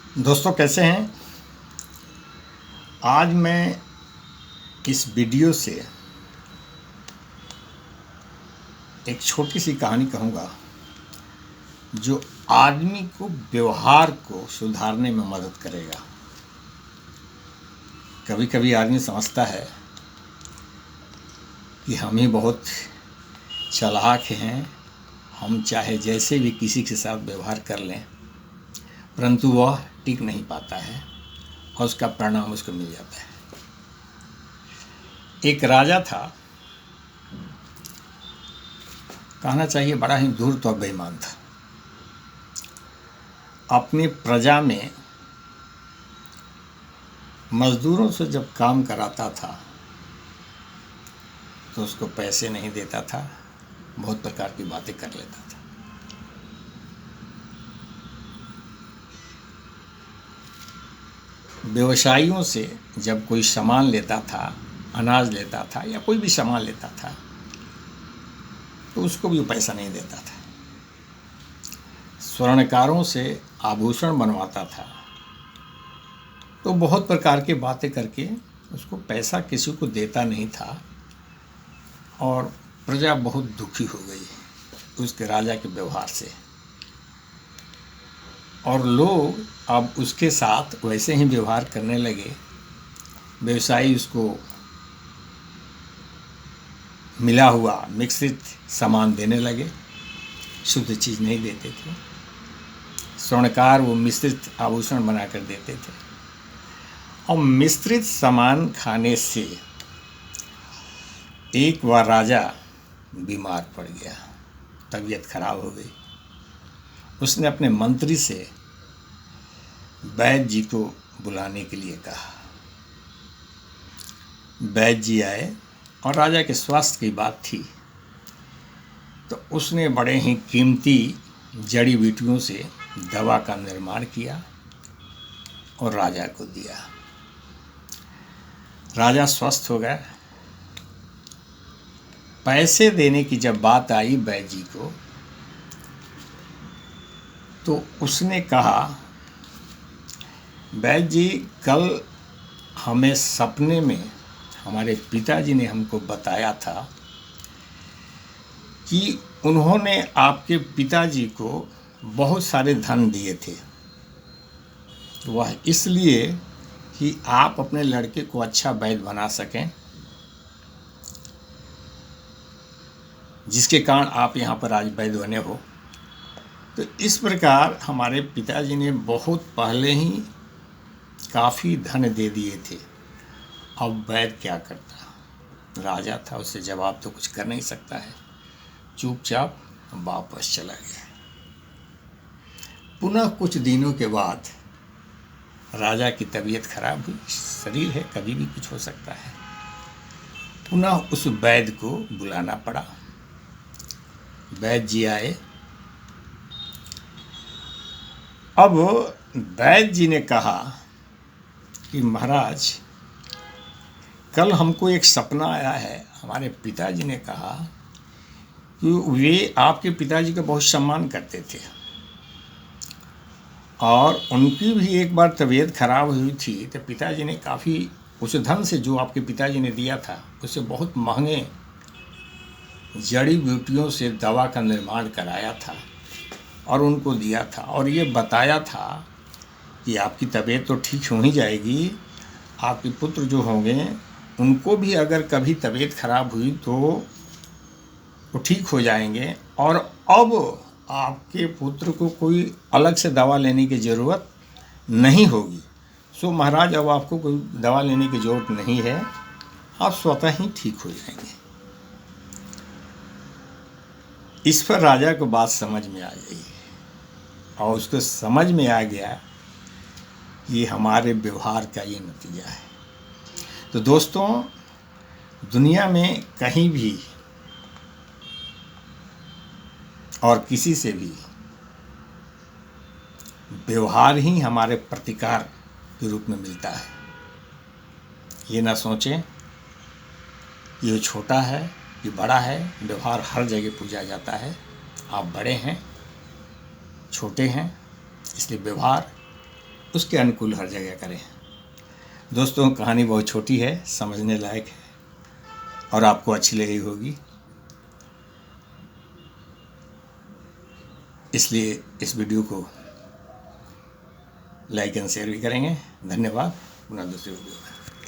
दोस्तों कैसे हैं। आज मैं इस वीडियो से एक छोटी सी कहानी कहूँगा जो आदमी को व्यवहार को सुधारने में मदद करेगा। कभी कभी आदमी समझता है कि हम ही बहुत चालाक हैं, हम चाहे जैसे भी किसी के साथ व्यवहार कर लें, परंतु वह टिक नहीं पाता है और उसका परिणाम उसको मिल जाता है। एक राजा था, कहना चाहिए बड़ा ही धूर्त और बेईमान था। अपनी प्रजा में मजदूरों से जब काम कराता था तो उसको पैसे नहीं देता था, बहुत प्रकार की बातें कर लेता था। व्यवसायियों से जब कोई सामान लेता था, अनाज लेता था या कोई भी सामान लेता था, तो उसको भी पैसा नहीं देता था। स्वर्णकारों से आभूषण बनवाता था, तो बहुत प्रकार की बातें करके उसको पैसा किसी को देता नहीं था और प्रजा बहुत दुखी हो गई उसके राजा के व्यवहार से। और लोग अब उसके साथ वैसे ही व्यवहार करने लगे। व्यवसायी उसको मिला हुआ मिश्रित सामान देने लगे, शुद्ध चीज़ नहीं देते थे। स्वर्णकार वो मिश्रित आभूषण बनाकर देते थे और मिश्रित सामान खाने से एक बार राजा बीमार पड़ गया, तबीयत खराब हो गई। उसने अपने मंत्री से वैद्य जी को बुलाने के लिए कहा। वैद्य जी आए और राजा के स्वास्थ्य की बात थी, तो उसने बड़े ही कीमती जड़ी बूटियों से दवा का निर्माण किया और राजा को दिया। राजा स्वस्थ हो गया। पैसे देने की जब बात आई वैद्य जी को, तो उसने कहा, वैद्य जी कल हमें सपने में हमारे पिताजी ने हमको बताया था कि उन्होंने आपके पिताजी को बहुत सारे धन दिए थे। वह इसलिए कि आप अपने लड़के को अच्छा वैद्य बना सकें, जिसके कारण आप यहाँ पर आज वैद्य बने हो। तो इस प्रकार हमारे पिताजी ने बहुत पहले ही काफ़ी धन दे दिए थे। अब वैद्य क्या करता? राजा था, उससे जवाब तो कुछ कर नहीं सकता है। चुपचाप वापस चला गया। पुनः कुछ दिनों के बाद राजा की तबीयत खराब हुई। शरीर है, कभी भी कुछ हो सकता है। पुनः उस वैद्य को बुलाना पड़ा। वैद्य जी आए। अब वैद्य जी ने कहा कि महाराज, कल हमको एक सपना आया है। हमारे पिताजी ने कहा कि वे आपके पिताजी का बहुत सम्मान करते थे और उनकी भी एक बार तबीयत खराब हुई थी, तो पिताजी ने काफ़ी उस धन से जो आपके पिताजी ने दिया था उससे बहुत महंगे जड़ी बूटियों से दवा का निर्माण कराया था और उनको दिया था और ये बताया था कि आपकी तबीयत तो ठीक हो ही जाएगी, आपके पुत्र जो होंगे उनको भी अगर कभी तबीयत खराब हुई तो वो ठीक हो जाएंगे और अब आपके पुत्र को कोई अलग से दवा लेने की ज़रूरत नहीं होगी। सो महाराज, अब आपको कोई दवा लेने की ज़रूरत नहीं है, आप स्वतः ही ठीक हो जाएंगे। इस पर राजा को बात समझ में आ गई और उसको समझ में आ गया ये हमारे व्यवहार का ये नतीजा है। तो दोस्तों, दुनिया में कहीं भी और किसी से भी व्यवहार ही हमारे प्रतिकार के रूप में मिलता है। ये ना सोचें ये छोटा है, ये बड़ा है। व्यवहार हर जगह पूजा जाता है। आप बड़े हैं, छोटे हैं, इसलिए व्यवहार उसके अनुकूल हर जगह करें। दोस्तों, कहानी बहुत छोटी है, समझने लायक है और आपको अच्छी लगी होगी, इसलिए इस वीडियो को लाइक एंड शेयर भी करेंगे। धन्यवाद। पुनः दूसरी वीडियो में।